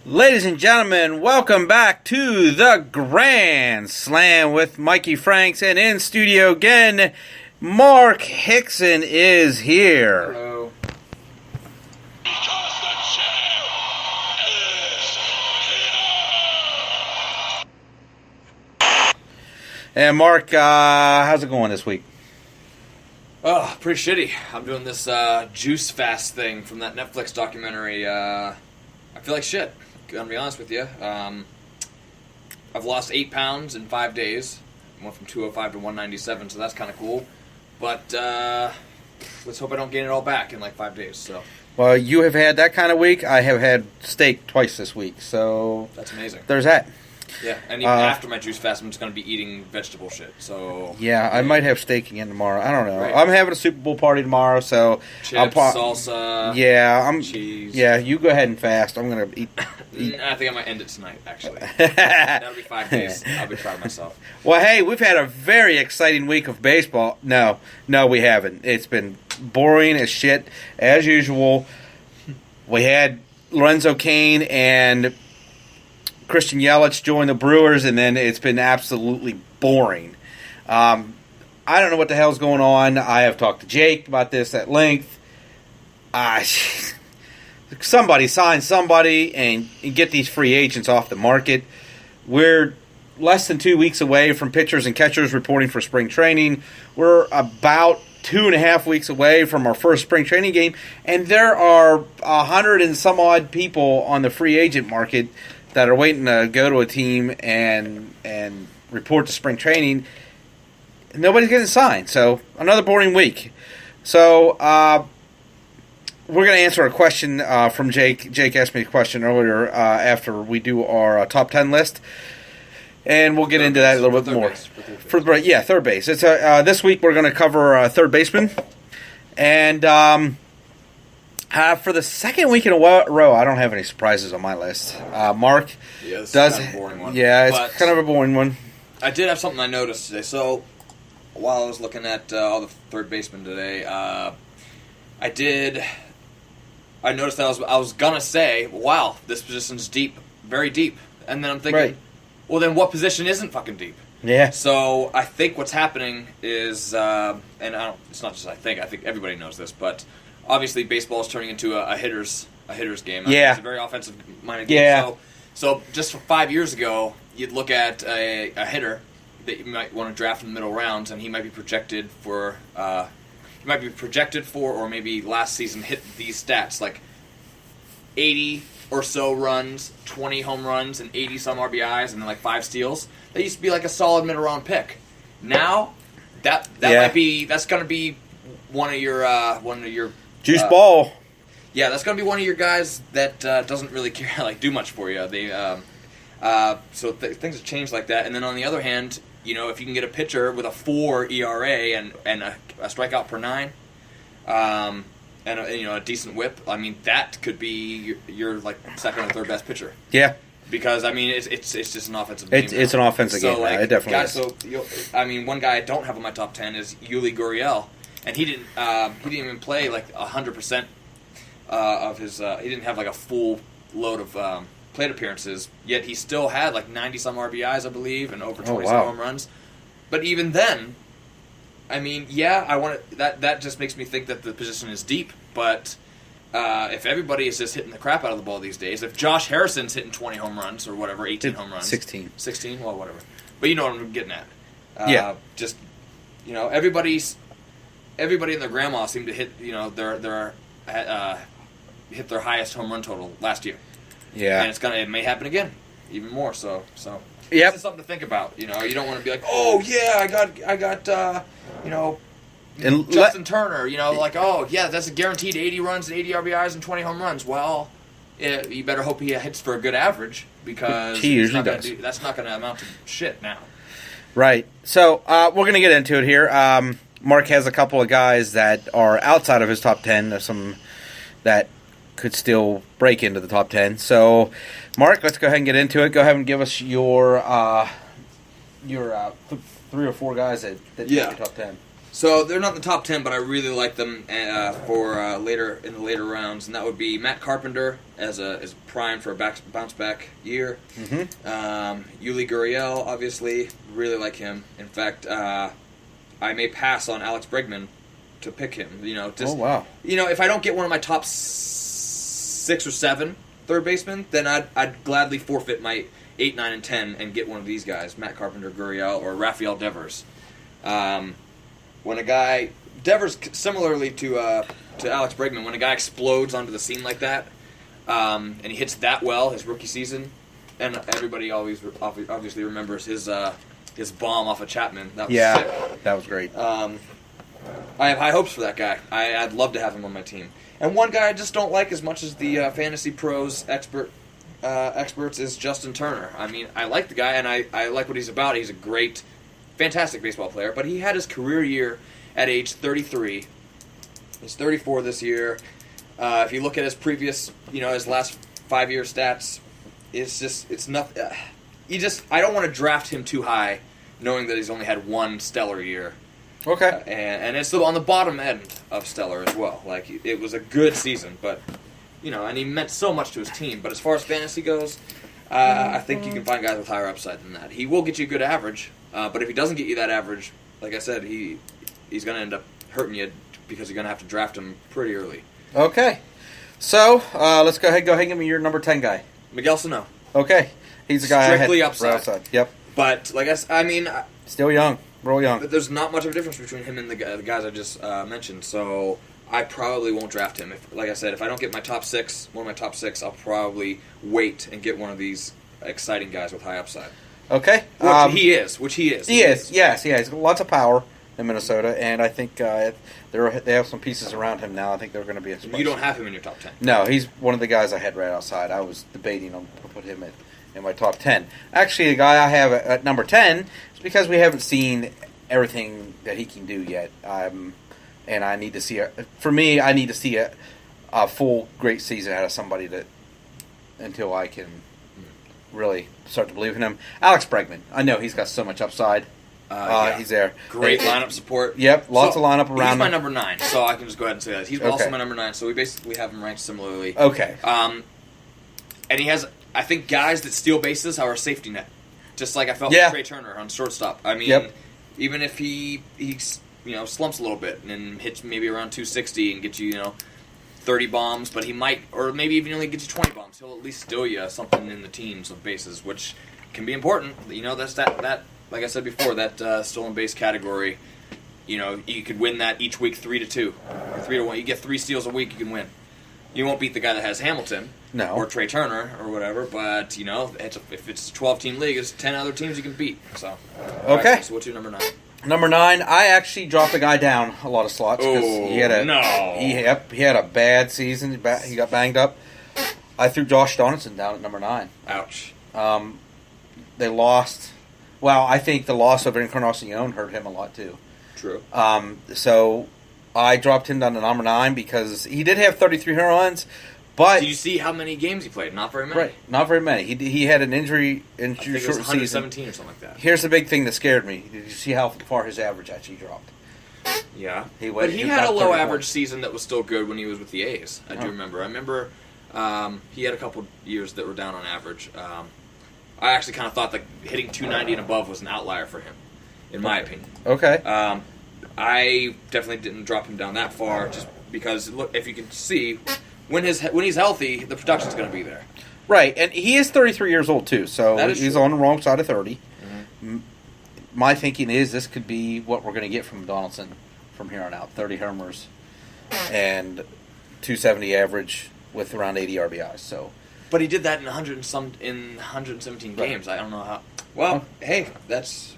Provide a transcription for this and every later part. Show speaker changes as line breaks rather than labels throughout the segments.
Ladies and gentlemen, welcome back to the Grand Slam with Mikey Franks, and in studio again, Mark Hickson is here.
Hello.
Because the champ is here!
And Mark, how's it going this week?
Oh, pretty shitty. I'm doing this juice fast thing from that Netflix documentary. I feel like shit. Gonna be honest with you. I've lost 8 pounds in 5 days. I went from 205 to 197, so that's kind of cool. But let's hope I don't gain it all back in like 5 days. So
Well, you have had that kind of week. I have had steak twice this week, so
that's amazing.
there's that.
Yeah, and even after my juice fast, I'm just gonna be eating vegetable shit. So
Yeah, I might have steak again tomorrow. I don't know.
Right.
I'm having a Super Bowl party tomorrow, so
chips, salsa,
yeah,
cheese.
Yeah, you go ahead and fast. I'm gonna eat.
I think I might end it tonight. Actually, that'll be 5 days. I'll be proud of myself.
Well, hey, we've had a very exciting week of baseball. No, we haven't. It's been boring as shit, as usual. We had Lorenzo Cain and Christian Yelich join the Brewers, and then it's been absolutely boring. I don't know what the hell's going on. I have talked to Jake about this at length. Somebody sign somebody and get these free agents off the market. We're less than 2 weeks away from pitchers and catchers reporting for spring training. We're about 2.5 weeks away from our first spring training game, and there are 100 and some odd people on the free agent market that are waiting to go to a team and report to spring training. Nobody's getting signed, so another boring week. So we're going to answer a question from Jake. Jake asked me a question earlier after we do our top 10 list, and we'll get into that a little bit more. Third base. It's this week we're going to cover third baseman, and for the second week in a row, I don't have any surprises on my list. Mark
does. Kind of a boring one.
Yeah, it's kind of a boring one.
I did have something I noticed today. So while I was looking at all the third basemen today, I noticed that I was gonna say, "Wow, this position's deep, very deep," and then I'm thinking,
Right.
well, then what position isn't fucking deep?
Yeah.
So I think what's happening is, it's not just I think everybody knows this, but obviously baseball is turning into a hitter's game.
Yeah.
It's a very offensive minded game.
Yeah.
So just 5 years ago, you'd look at a hitter that you might want to draft in the middle rounds, and he might be projected for, or maybe last season hit these stats, like 80 or so runs, 20 home runs, and 80 some RBIs, and then like 5 steals. That used to be like a solid middle round pick. Now, that's going to be one of your
Juice ball.
Yeah, that's going to be one of your guys that doesn't really care, do much for you. So things have changed like that. And then on the other hand, if you can get a pitcher with a 4 ERA and a strikeout per 9, and a decent whip, I mean, that could be your second or third best pitcher.
Yeah.
Because it's just an offensive game.
It's an offensive game. It definitely is.
One guy I don't have on my top 10 is Yuli Gurriel, and he didn't even play 100% of his. He didn't have a full load of plate appearances. Yet he still had 90 some RBIs, I believe, and over 20 some home runs. But even then, I mean, that just makes me think that the position is deep. But if everybody is just hitting the crap out of the ball these days, if Josh Harrison's hitting 20 home runs or whatever, 18 home runs,
16,
well, whatever. But you know what I'm getting at.
Yeah.
Just everybody and their grandma seem to hit hit their highest home run total last year.
Yeah.
And it may happen again, even more so. So
Yep.
It's something to think about. You don't want to be like, oh yeah, I got Justin Turner. Oh yeah, that's a guaranteed 80 runs and 80 RBIs and 20 home runs. Well, you better hope he hits for a good average because
he usually does.
That's not going to amount to shit now.
Right. So we're going to get into it here. Mark has a couple of guys that are outside of his top 10. There's some that could still break into the top 10. So, Mark, let's go ahead and get into it. Go ahead and give us your 3 or 4 guys that make your top 10.
So they're not in the top 10, but I really like them for later in the later rounds, and that would be Matt Carpenter as prime for a bounce back year.
Mm-hmm.
Yuli Gurriel, obviously, really like him. In fact, I may pass on Alex Bregman to pick him.
Oh wow!
If I don't get one of my top 6 or 7 third basemen, then I'd gladly forfeit my 8, 9, and 10 and get one of these guys: Matt Carpenter, Gurriel, or Rafael Devers. When a guy Devers, similarly to Alex Bregman, when a guy explodes onto the scene like that, and he hits that well his rookie season, and everybody always obviously remembers his bomb off of Chapman. That was sick.
That was great.
I have high hopes for that guy. I'd love to have him on my team. And one guy I just don't like as much as the Fantasy Pros experts is Justin Turner. I mean, I like the guy, and I like what he's about. He's a fantastic baseball player, but he had his career year at age 33. He's 34 this year. If you look at his previous, his last 5-year stats, it's nothing. I don't want to draft him too high, knowing that he's only had one stellar year.
Okay.
And it's on the bottom end of stellar as well. Like, it was a good season, but, and he meant so much to his team. But as far as fantasy goes, I think you can find guys with higher upside than that. He will get you a good average, but if he doesn't get you that average, like I said, he's going to end up hurting you because you're going to have to draft him pretty early.
Okay. So, let's go ahead and give me your number 10 guy.
Miguel Sano.
Okay. He's the guy
Strictly
I had
upside.
outside. Yep.
But, like I mean...
Still young. Real young.
There's not much of a difference between him and the guys I just mentioned, so I probably won't draft him. Like I said, if I don't get one of my top six, I'll probably wait and get one of these exciting guys with high upside.
Okay.
Which he is.
He is. Yes, he has lots of power in Minnesota, and I think they have some pieces around him now. I think they're going to be a spice.
You don't have him in your top 10.
No, he's one of the guys I had right outside. I was debating on to put him in my top 10. Actually, the guy I have at number 10 is because we haven't seen everything that he can do yet. And I need to see I need to see a full great season out of somebody until I can really start to believe in him. Alex Bregman. I know he's got so much upside. He's there.
Great lineup support.
Yep, lots of lineup around him.
He's my number 9, so I can just go ahead and say that. He's also my number 9, so we basically have him ranked similarly.
Okay.
And he has, I think, guys that steal bases are a safety net. Just like I felt with Trey Turner on shortstop. I mean, even if he slumps a little bit and hits maybe around 260 and gets you, 30 bombs, but he might, or maybe even only gets you 20 bombs, he'll at least steal you something in the teams of bases, which can be important. That's that like I said before, that stolen base category, you could win that each week 3-2 or 3-1. You get 3 steals a week, you can win. You won't beat the guy that has Hamilton or Trey Turner or whatever, but if it's a 12-team league, it's 10 other teams you can beat. So
okay.
Right, so what's your number 9?
Number 9, I actually dropped the guy down a lot of slots because he had a bad season. He got banged up. I threw Josh Donaldson down at number 9.
Ouch.
They lost. Well, I think the loss of Encarnacion hurt him a lot too.
True.
So I dropped him down to number 9 because he did have 33 home runs. But
did you see how many games he played? Not very many.
Right, not very many. He had an injury in
I think it was 117 or something like that.
Here's the big thing that scared me. Did you see how far his average actually dropped?
Yeah.
He
had a low average season that was still good when he was with the A's. I do remember. I remember he had a couple years that were down on average. I actually kind of thought that hitting 290 and above was an outlier for him, in my opinion.
Okay.
I definitely didn't drop him down that far just because, look, if you can see, when he's healthy, the production's going to be there.
Right, and he is 33 years old too, so he's on the wrong side of 30. Mm-hmm. My thinking is this could be what we're going to get from Donaldson from here on out: 30 homers and 270 average with around 80 RBIs. So,
but he did that in 117 games. I don't know how. Well, hey, that's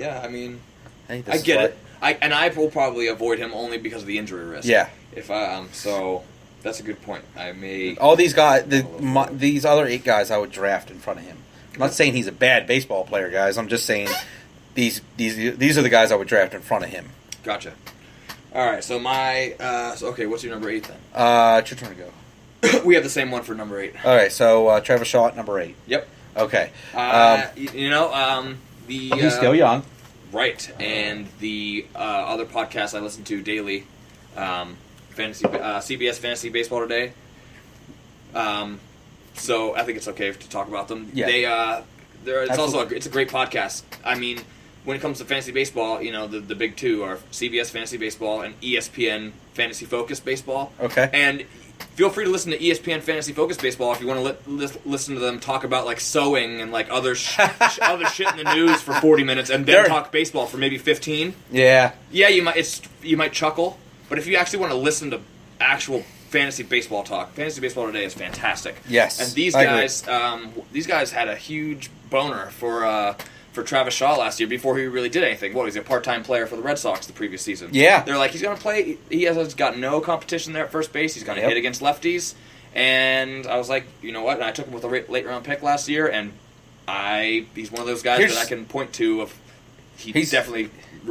I mean, I get it. I will probably avoid him only because of the injury risk.
Yeah.
If so. That's a good point. I may...
All these guys, these other 8 guys I would draft in front of him. I'm not saying he's a bad baseball player, guys. I'm just saying these are the guys I would draft in front of him.
Gotcha. All right, so okay, what's your number 8 then?
It's your turn to
go. We have the same one for number 8.
All right, so Travis Shaw at number 8.
Yep.
Okay.
He's
still young.
Right, and the other podcasts I listen to daily, CBS Fantasy Baseball Today. So I think it's okay to talk about them.
Yeah.
It's a great podcast. I mean, when it comes to fantasy baseball, the big two are CBS Fantasy Baseball and ESPN Fantasy Focus Baseball.
Okay.
And feel free to listen to ESPN Fantasy Focus Baseball if you want to listen to them talk about like sewing and like other other shit in the news for 40 minutes and then talk baseball for maybe 15.
Yeah.
Yeah, you might chuckle, but if you actually want to listen to actual fantasy baseball talk, Fantasy Baseball Today is fantastic.
Yes.
And these guys had a huge boner for Travis Shaw last year before he really did anything. What, he's a part-time player for the Red Sox the previous season.
Yeah.
They're like, he's going to play. He has got no competition there at first base. He's going to hit against lefties. And I was like, you know what? And I took him with a late-round pick last year, and he's one of those guys that I can point to.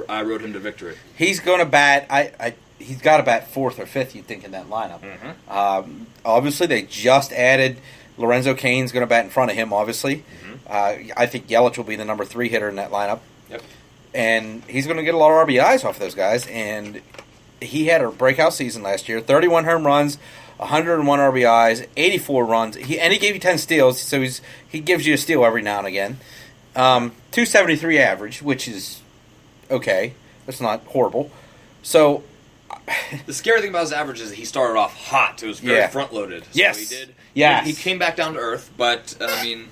I rode him to victory.
He's going to bat. He's got to bat fourth or fifth, you'd think, in that lineup.
Mm-hmm.
Obviously, they just added Lorenzo Cain's going to bat in front of him, obviously.
Mm-hmm.
I think Yelich will be the number 3 hitter in that lineup.
Yep.
And he's going to get a lot of RBIs off of those guys. And he had a breakout season last year. 31 home runs, 101 RBIs, 84 runs. He gave you 10 steals, so he gives you a steal every now and again. 273 average, which is okay. That's not horrible. So
the scary thing about his average is he started off hot. It was very front-loaded. So
yes.
He did.
Yes.
He came back down to earth, but, I mean,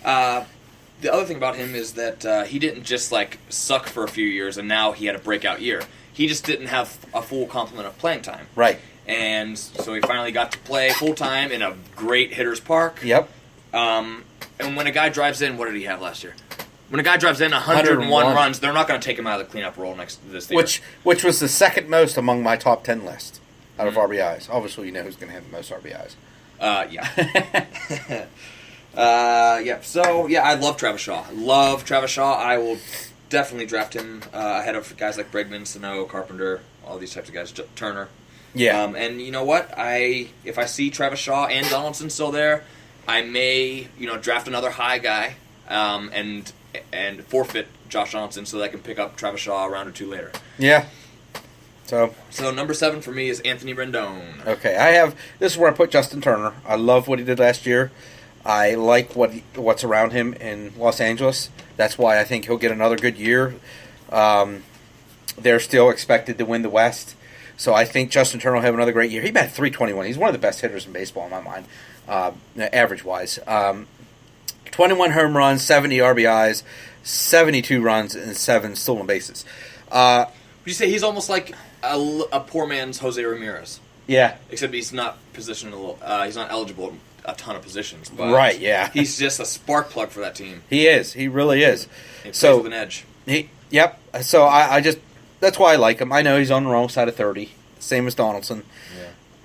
the other thing about him is that he didn't just, like, suck for a few years and now he had a breakout year. He just didn't have a full complement of playing time.
Right.
And so he finally got to play full-time in a great hitter's park.
Yep.
And when a guy drives in, what did he have last year? When a guy drives in 101 runs, they're not going to take him out of the cleanup role this year.
Which was the second most among my top 10 list out of RBIs. Obviously, you know who's going to have the most RBIs.
Yeah. Yeah. So, yeah, I love Travis Shaw. I will definitely draft him ahead of guys like Bregman, Sano, Carpenter, all these types of guys, Turner.
Yeah.
And you know what? If I see Travis Shaw and Donaldson still there, I may, draft another high guy and forfeit Josh Donaldson so that I can pick up Travis Shaw a round or two later.
Yeah. So
number 7 for me is Anthony Rendon.
Okay, this is where I put Justin Turner. I love what he did last year. I like what's around him in Los Angeles. That's why I think he'll get another good year. They're still expected to win the West. So I think Justin Turner will have another great year. He batted .321. He's one of the best hitters in baseball in my mind, average-wise. 21 home runs, 70 RBIs, 72 runs, and 7 stolen bases.
Would you say he's almost like a poor man's Jose Ramirez?
Yeah.
Except he's not positional. He's not eligible at a ton of positions. But
right, yeah.
He's just a spark plug for that team.
He is. He really is.
He plays with an edge.
Yep. So I just... That's why I like him. I know he's on the wrong side of 30, same as Donaldson.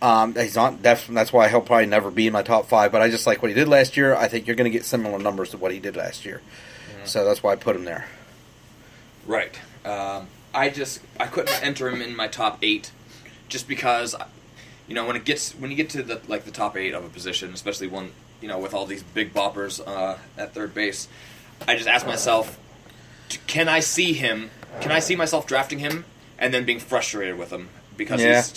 Yeah.
He's not. That's why he'll probably never be in my top 5. But I just like what he did last year. I think you're going to get similar numbers to what he did last year. Mm-hmm. So that's why I put him there.
Right. I couldn't enter him in my top 8, just because, when you get to the top 8 of a position, especially one with all these big boppers at third base, I just ask myself, can I see myself drafting him and then being frustrated with him because he's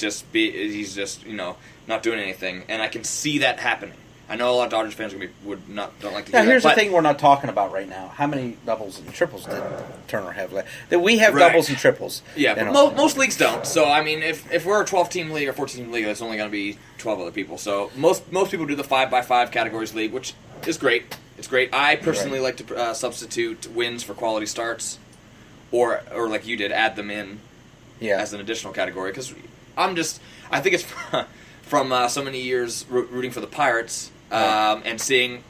just not doing anything, and I can see that happening. I know a lot of Dodgers fans don't like to hear that.
Here's the thing we're not talking about right now. How many doubles and triples did Turner have? That we have doubles and triples.
Yeah, but most leagues don't. So I mean, if we're a 12-team league or 14-team league, that's only going to be 12 other people. So most people do the 5x5 categories league, which is great. It's great. I personally like to substitute wins for quality starts, or like you did, add them in as an additional category, because I think it's from so many years rooting for the Pirates and seeing